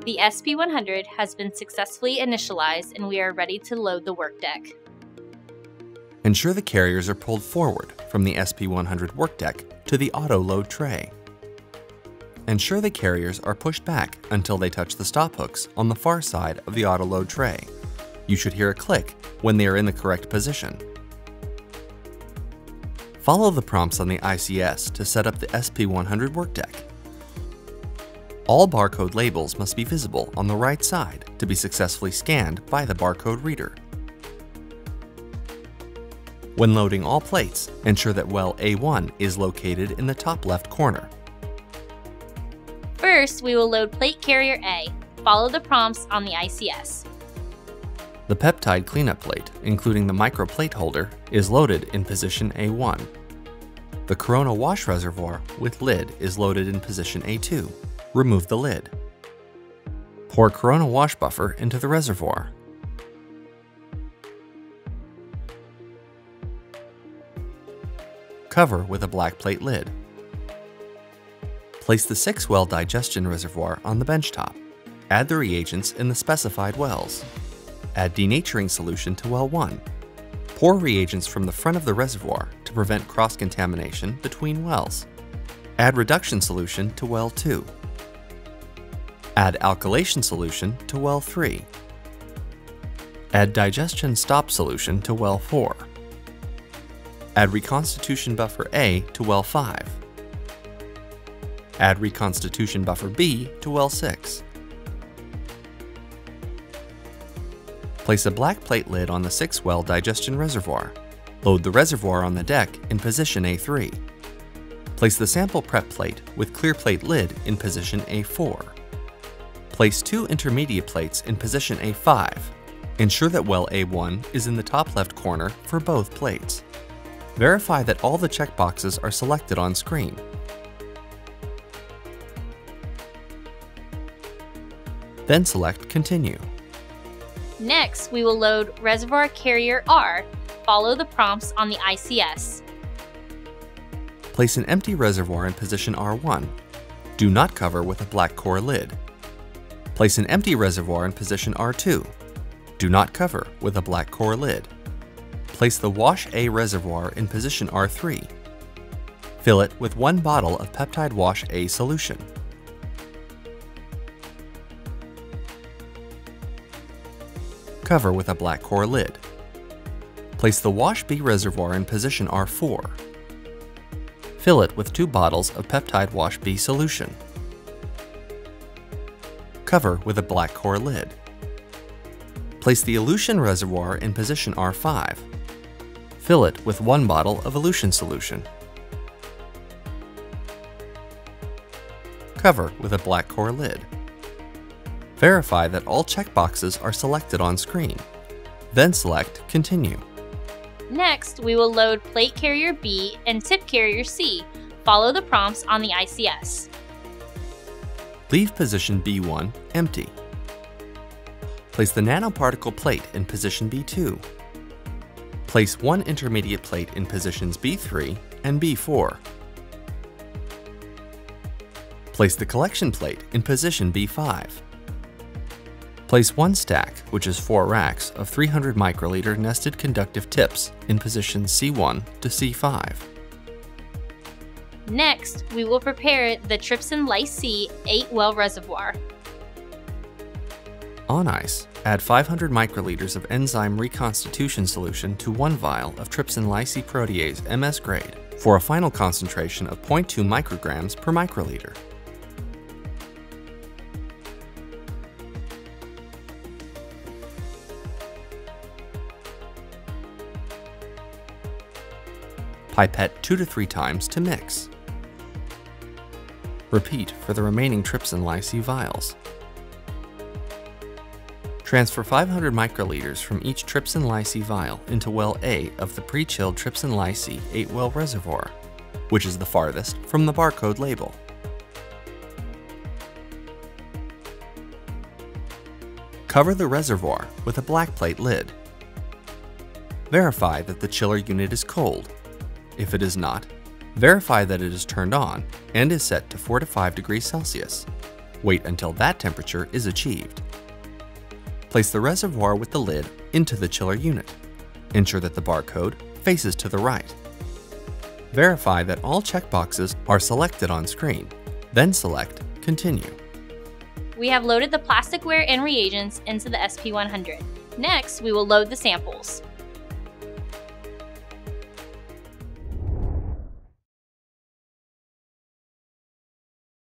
The SP100 has been successfully initialized and we are ready to load the work deck. Ensure the carriers are pulled forward from the SP100 work deck to the auto load tray. Ensure the carriers are pushed back until they touch the stop hooks on the far side of the auto load tray. You should hear a click when they are in the correct position. Follow the prompts on the ICS to set up the SP100 work deck. All barcode labels must be visible on the right side to be successfully scanned by the barcode reader. When loading all plates, ensure that well A1 is located in the top left corner. First, we will load plate carrier A. Follow the prompts on the ICS. The peptide cleanup plate, including the micro plate holder, is loaded in position A1. The Corona wash reservoir with lid is loaded in position A2. Remove the lid. Pour Corona wash buffer into the reservoir. Cover with a black plate lid. Place the 6-well digestion reservoir on the benchtop. Add the reagents in the specified wells. Add denaturing solution to well 1. Pour reagents from the front of the reservoir to prevent cross-contamination between wells. Add reduction solution to well 2. Add alkylation solution to well 3. Add digestion stop solution to well 4. Add reconstitution buffer A to well 5. Add reconstitution buffer B to well 6. Place a black plate lid on the 6-well digestion reservoir. Load the reservoir on the deck in position A3. Place the sample prep plate with clear plate lid in position A4. Place 2 intermediate plates in position A5. Ensure that well A1 is in the top left corner for both plates. Verify that all the checkboxes are selected on screen. Then select Continue. Next, we will load reservoir carrier R. Follow the prompts on the ICS. Place an empty reservoir in position R1. Do not cover with a black core lid. Place an empty reservoir in position R2. Do not cover with a black core lid. Place the Wash A reservoir in position R3. Fill it with 1 bottle of peptide Wash A solution. Cover with a black core lid. Place the Wash B reservoir in position R4. Fill it with 2 bottles of peptide Wash B solution. Cover with a black core lid. Place the elution reservoir in position R5. Fill it with 1 bottle of elution solution. Cover with a black core lid. Verify that all checkboxes are selected on screen. Then select Continue. Next, we will load plate carrier B and tip carrier C. Follow the prompts on the ICS. Leave position B1 empty. Place the nanoparticle plate in position B2. Place 1 intermediate plate in positions B3 and B4. Place the collection plate in position B5. Place 1 stack, which is 4 racks, of 300 microliter nested conductive tips in positions C1 to C5. Next, we will prepare the Trypsin LysC 8-well reservoir. On ice, add 500 microliters of enzyme reconstitution solution to 1 vial of Trypsin LysC protease MS grade for a final concentration of 0.2 micrograms per microliter. Pipette 2 to 3 times to mix. Repeat for the remaining Trypsin LysC vials. Transfer 500 microliters from each Trypsin LysC vial into well A of the pre-chilled Trypsin LysC 8-well reservoir, which is the farthest from the barcode label. Cover the reservoir with a black plate lid. Verify that the chiller unit is cold. If it is not, verify that it is turned on and is set to 4 to 5 degrees Celsius. Wait until that temperature is achieved. Place the reservoir with the lid into the chiller unit. Ensure that the barcode faces to the right. Verify that all checkboxes are selected on screen, then select Continue. We have loaded the plasticware and reagents into the SP100. Next, we will load the samples.